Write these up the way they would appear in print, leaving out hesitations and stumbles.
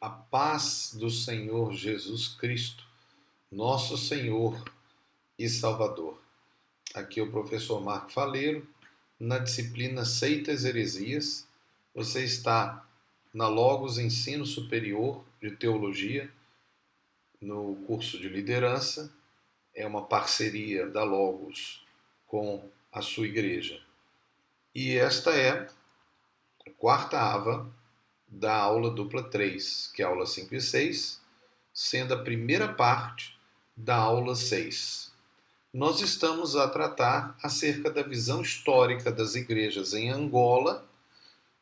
A paz do Senhor Jesus Cristo, nosso Senhor e Salvador. Aqui é o professor Marco Faleiro, na disciplina Seitas e Heresias. Você está na Logos Ensino Superior de Teologia, no curso de liderança. É uma parceria da Logos com a sua igreja. E esta é a quarta ava da aula dupla 3, que é a aula 5 e 6, sendo a primeira parte da aula 6. Nós estamos a tratar acerca da visão histórica das igrejas em Angola,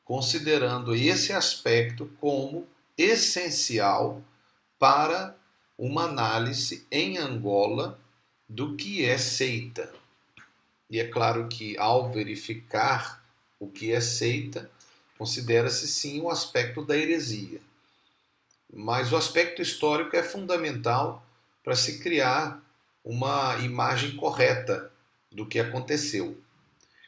considerando esse aspecto como essencial para uma análise em Angola do que é seita. E é claro que ao verificar o que é seita, considera-se sim o aspecto da heresia. Mas o aspecto histórico é fundamental para se criar uma imagem correta do que aconteceu.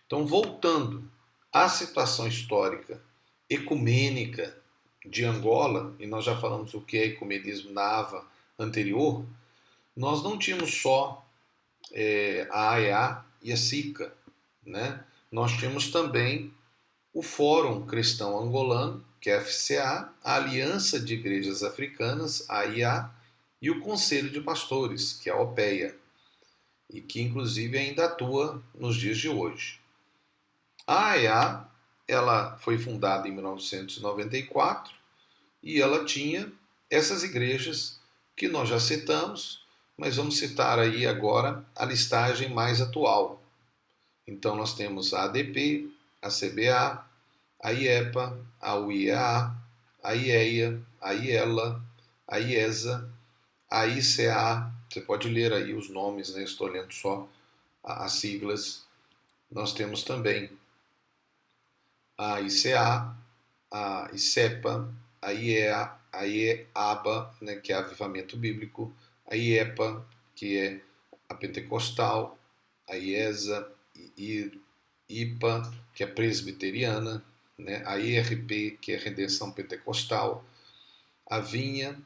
Então, voltando à situação histórica ecumênica de Angola, e nós já falamos o que é ecumenismo na ava anterior, nós não tínhamos só a AEA e a SICA, né? Nós tínhamos também o Fórum Cristão Angolano, que é a FCA, a Aliança de Igrejas Africanas, a AIA, e o Conselho de Pastores, que é a OPEA, e que inclusive ainda atua nos dias de hoje. A AIA, ela foi fundada em 1994 e ela tinha essas igrejas que nós já citamos, mas vamos citar aí agora a listagem mais atual. Então nós temos a ADP, a CBA, a IEPA, a UEA, a IEA, a IELA, a IESA, a ICA. Você pode ler aí os nomes, né? Estou lendo só as siglas. Nós temos também a ICA, a ICEPA, a IEA, a IEABA, né, que é Avivamento Bíblico, a IEPA, que é a Pentecostal, a IESA, IPA, que é Presbiteriana, né, a IRP, que é Redenção Pentecostal, a Vinha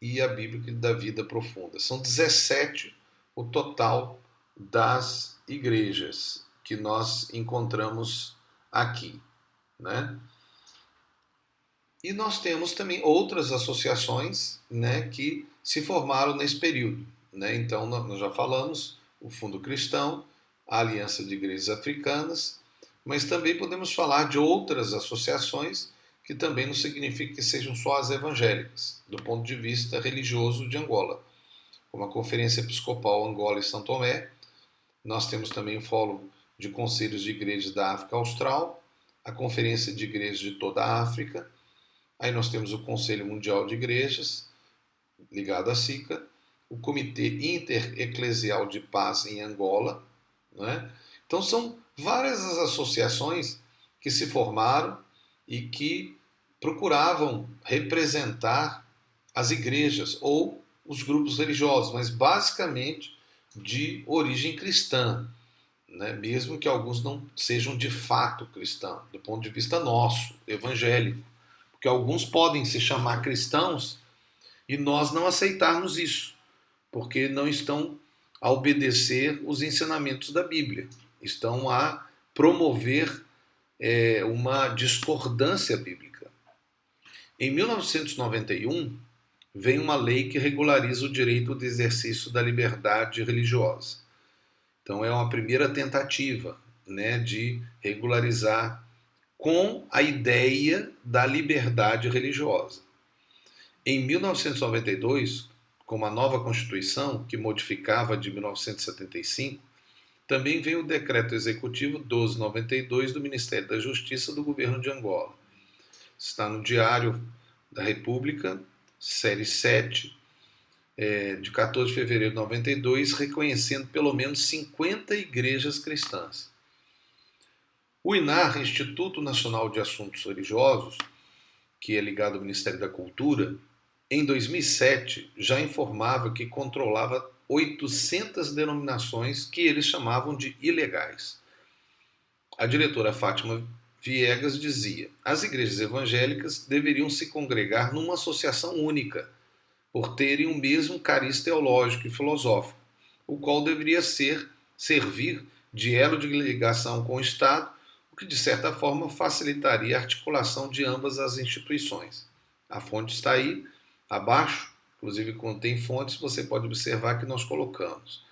e a Bíblica da Vida Profunda. São 17 o total das igrejas que nós encontramos aqui, né? E nós temos também outras associações, né, que se formaram nesse período, né? Então nós já falamos o Fundo Cristão, a Aliança de Igrejas Africanas, mas também podemos falar de outras associações que também não significa que sejam só as evangélicas, do ponto de vista religioso de Angola, como a Conferência Episcopal Angola e São Tomé. Nós temos também o Fórum de Conselhos de Igrejas da África Austral, a Conferência de Igrejas de toda a África. Aí nós temos o Conselho Mundial de Igrejas, ligado à SICA, o Comitê Intereclesial de Paz em Angola, né? Então são várias as associações que se formaram e que procuravam representar as igrejas ou os grupos religiosos, mas basicamente de origem cristã, né? Mesmo que alguns não sejam de fato cristãos, do ponto de vista nosso, evangélico. Porque alguns podem se chamar cristãos e nós não aceitarmos isso, porque não estão a obedecer os ensinamentos da Bíblia, estão a promover uma discordância bíblica. Em 1991, vem uma lei que regulariza o direito de exercício da liberdade religiosa. Então é uma primeira tentativa, né, de regularizar com a ideia da liberdade religiosa. Em 1992, com uma nova Constituição que modificava a de 1975, também veio o Decreto Executivo 1292 do Ministério da Justiça do Governo de Angola. Está no Diário da República, série 7, de 14 de fevereiro de 92, reconhecendo pelo menos 50 igrejas cristãs. O INAR, Instituto Nacional de Assuntos Religiosos, que é ligado ao Ministério da Cultura, em 2007 já informava que controlava 800 denominações que eles chamavam de ilegais. A diretora Fátima Viegas dizia: as igrejas evangélicas deveriam se congregar numa associação única, por terem o mesmo cariz teológico e filosófico, o qual deveria servir de elo de ligação com o Estado, o que de certa forma facilitaria a articulação de ambas as instituições. A fonte está aí, abaixo, inclusive quando tem fontes, você pode observar que nós colocamos.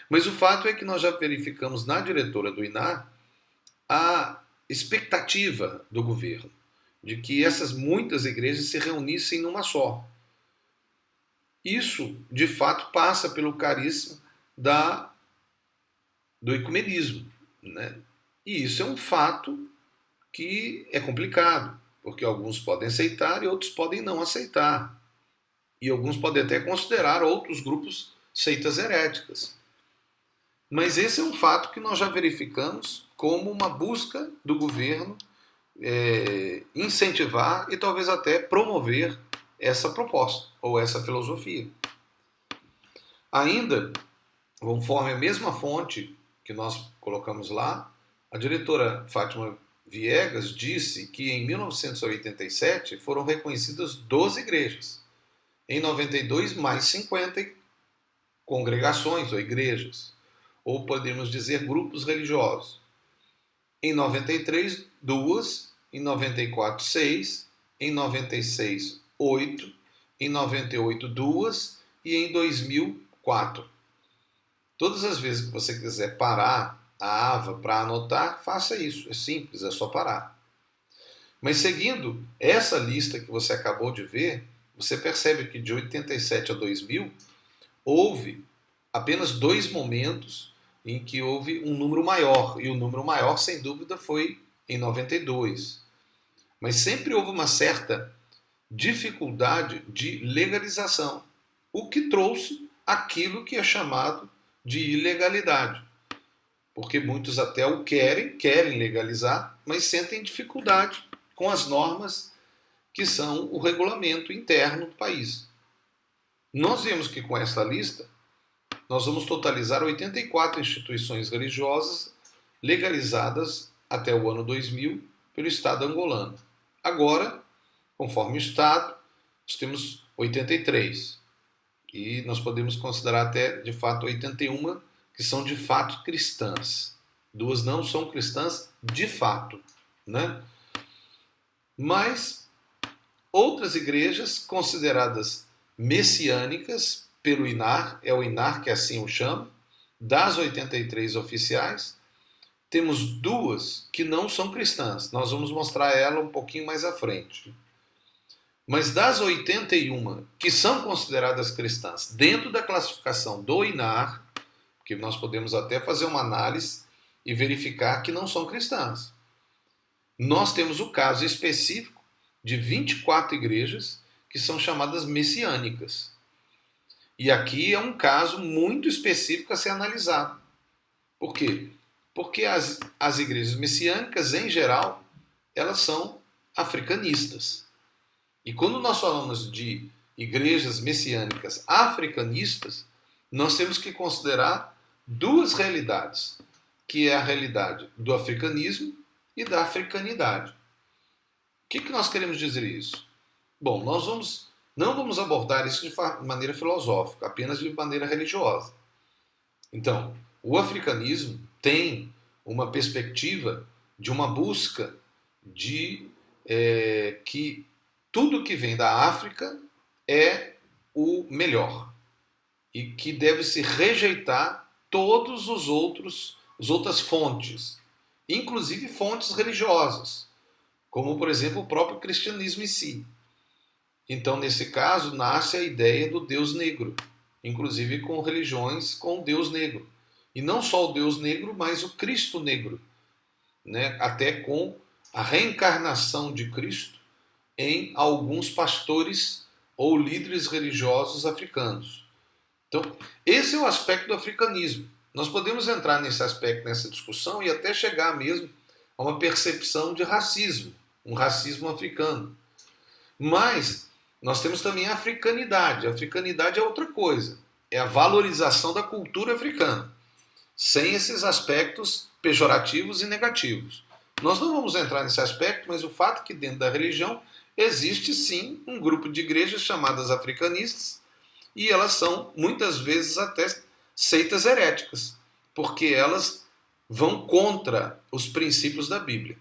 Mas o fato é que nós já verificamos na diretora do INAR a expectativa do governo de que essas muitas igrejas se reunissem numa só. Isso, de fato, passa pelo carisma do ecumenismo, né? E isso é um fato que é complicado, porque alguns podem aceitar e outros podem não aceitar. E alguns podem até considerar outros grupos seitas heréticas. Mas esse é um fato que nós já verificamos como uma busca do governo incentivar e talvez até promover essa proposta ou essa filosofia. Ainda, conforme a mesma fonte que nós colocamos lá, a diretora Fátima Viegas disse que em 1987 foram reconhecidas 12 igrejas. Em 92, mais 50 congregações ou igrejas, ou podemos dizer grupos religiosos. Em 93, 2, em 94, 6, em 96, 8, em 98, 2 e em 2000, 4. Todas as vezes que você quiser parar a aba para anotar, faça isso. É simples, é só parar. Mas seguindo essa lista que você acabou de ver, você percebe que de 87 a 2000 houve apenas 2 momentos em que houve um número maior, e o número maior, sem dúvida, foi em 92. Mas sempre houve uma certa dificuldade de legalização, o que trouxe aquilo que é chamado de ilegalidade. Porque muitos até o querem legalizar, mas sentem dificuldade com as normas que são o regulamento interno do país. Nós vemos que com essa lista, nós vamos totalizar 84 instituições religiosas legalizadas até o ano 2000 pelo Estado angolano. Agora, conforme o Estado, nós temos 83. E nós podemos considerar até, de fato, 81 que são de fato cristãs. 2 não são cristãs de fato, né? Mas outras igrejas consideradas messiânicas pelo INAR, é o INAR que assim o chama, das 83 oficiais, temos 2 que não são cristãs. Nós vamos mostrar ela um pouquinho mais à frente. Mas das 81 que são consideradas cristãs dentro da classificação do INAR, que nós podemos até fazer uma análise e verificar que não são cristãs, nós temos o caso específico de 24 igrejas que são chamadas messiânicas. E aqui é um caso muito específico a ser analisado. Por quê? Porque as igrejas messiânicas, em geral, elas são africanistas. E quando nós falamos de igrejas messiânicas africanistas, nós temos que considerar 2 realidades, que é a realidade do africanismo e da africanidade. O que nós queremos dizer isso? Bom, nós não vamos abordar isso de maneira filosófica, apenas de maneira religiosa. Então, o africanismo tem uma perspectiva de uma busca de que tudo que vem da África é o melhor e que deve-se rejeitar todos as outras fontes, inclusive fontes religiosas, como, por exemplo, o próprio cristianismo em si. Então, nesse caso, nasce a ideia do Deus negro, inclusive com religiões com o Deus negro. E não só o Deus negro, mas o Cristo negro, né? Até com a reencarnação de Cristo em alguns pastores ou líderes religiosos africanos. Então, esse é o aspecto do africanismo. Nós podemos entrar nesse aspecto, nessa discussão, e até chegar mesmo a uma percepção de racismo, um racismo africano. Mas nós temos também a africanidade. A africanidade é outra coisa. É a valorização da cultura africana, sem esses aspectos pejorativos e negativos. Nós não vamos entrar nesse aspecto, mas o fato é que dentro da religião existe sim um grupo de igrejas chamadas africanistas, e elas são muitas vezes até seitas heréticas, porque elas vão contra os princípios da Bíblia.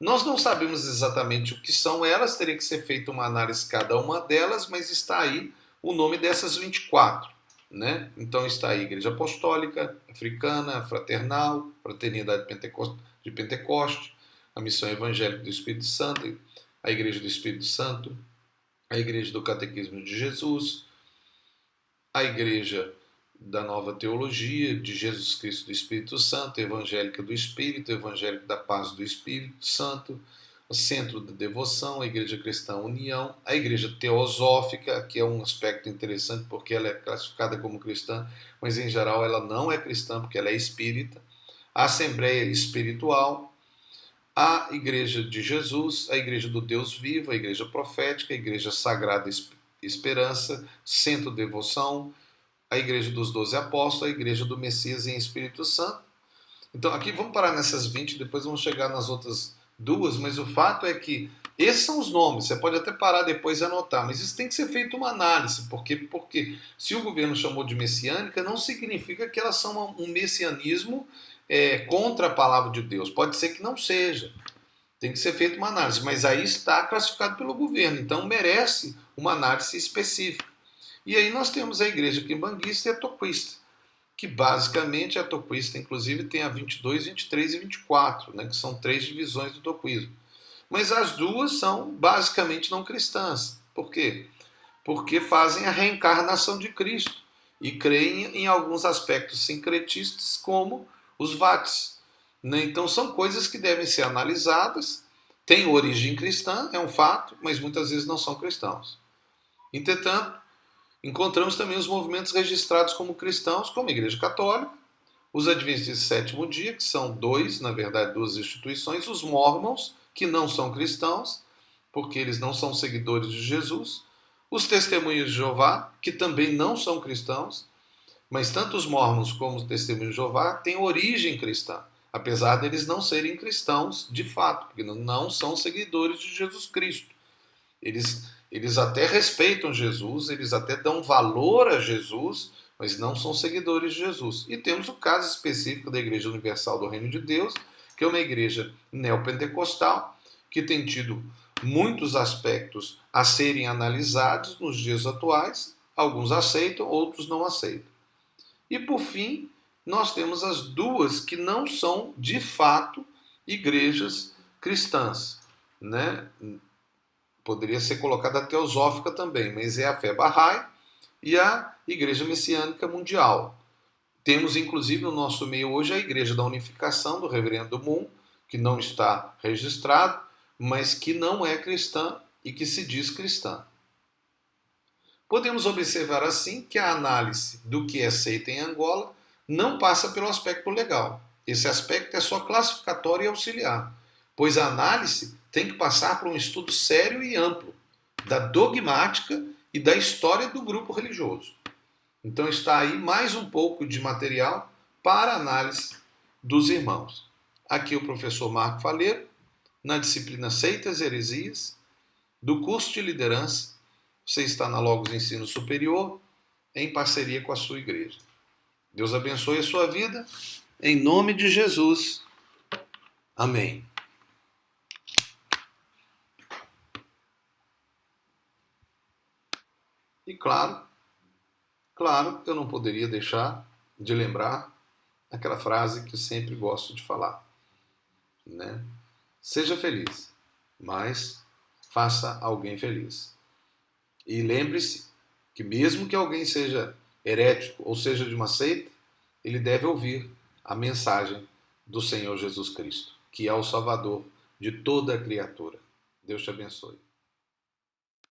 Nós não sabemos exatamente o que são elas, teria que ser feita uma análise cada uma delas, mas está aí o nome dessas 24. Né? Então está aí a Igreja Apostólica, Africana, Fraternal, Fraternidade de Pentecoste, a Missão Evangélica do Espírito Santo, a Igreja do Espírito Santo, a Igreja do Catequismo de Jesus, a Igreja da Nova Teologia, de Jesus Cristo do Espírito Santo, Evangélica do Espírito, Evangélica da Paz do Espírito Santo, o Centro da Devoção, a Igreja Cristã União, a Igreja Teosófica, que é um aspecto interessante porque ela é classificada como cristã, mas em geral ela não é cristã porque ela é espírita, a Assembleia Espiritual, a Igreja de Jesus, a Igreja do Deus Vivo, a Igreja Profética, a Igreja Sagrada Esperança, Centro de Devoção, a Igreja dos 12 Apóstolos, a Igreja do Messias em Espírito Santo. Então aqui vamos parar nessas 20, depois vamos chegar nas outras duas, mas o fato é que esses são os nomes, você pode até parar depois e anotar, mas isso tem que ser feito uma análise, porque se o governo chamou de messiânica, não significa que elas são um messianismo contra a palavra de Deus, pode ser que não seja, tem que ser feita uma análise, mas aí está classificado pelo governo, então merece uma análise específica. E aí nós temos a igreja quimbanguista e a toquista, que basicamente a toquista, inclusive, tem a 22, 23 e 24, né, que são 3 divisões do toquismo. Mas as duas são basicamente não cristãs. Por quê? Porque fazem a reencarnação de Cristo e creem em alguns aspectos sincretistas, como os vates. Né? Então são coisas que devem ser analisadas, têm origem cristã, é um fato, mas muitas vezes não são cristãos. Entretanto, encontramos também os movimentos registrados como cristãos, como a Igreja Católica, os Adventistas do Sétimo Dia, que são na verdade, duas instituições, os Mormons, que não são cristãos, porque eles não são seguidores de Jesus, os Testemunhos de Jeová, que também não são cristãos, mas tanto os Mormons como os Testemunhos de Jeová têm origem cristã, apesar deles não serem cristãos de fato, porque não são seguidores de Jesus Cristo. Eles até respeitam Jesus, eles até dão valor a Jesus, mas não são seguidores de Jesus. E temos o caso específico da Igreja Universal do Reino de Deus, que é uma igreja neopentecostal, que tem tido muitos aspectos a serem analisados nos dias atuais. Alguns aceitam, outros não aceitam. E por fim, nós temos as duas que não são, de fato, igrejas cristãs, né? Poderia ser colocada a teosófica também, mas é a fé Bahá'í e a Igreja Messiânica Mundial. Temos, inclusive, no nosso meio hoje a Igreja da Unificação, do Reverendo Moon, que não está registrado, mas que não é cristã e que se diz cristã. Podemos observar, assim, que a análise do que é seita em Angola não passa pelo aspecto legal. Esse aspecto é só classificatório e auxiliar, pois a análise tem que passar por um estudo sério e amplo da dogmática e da história do grupo religioso. Então está aí mais um pouco de material para análise dos irmãos. Aqui o professor Marco Faleiro, na disciplina Seitas e Heresias, do curso de liderança. Você está na Logos Ensino Superior, em parceria com a sua igreja. Deus abençoe a sua vida, em nome de Jesus. Amém. E claro, eu não poderia deixar de lembrar aquela frase que eu sempre gosto de falar, né? Seja feliz, mas faça alguém feliz. E lembre-se que mesmo que alguém seja herético ou seja de uma seita, ele deve ouvir a mensagem do Senhor Jesus Cristo, que é o Salvador de toda a criatura. Deus te abençoe.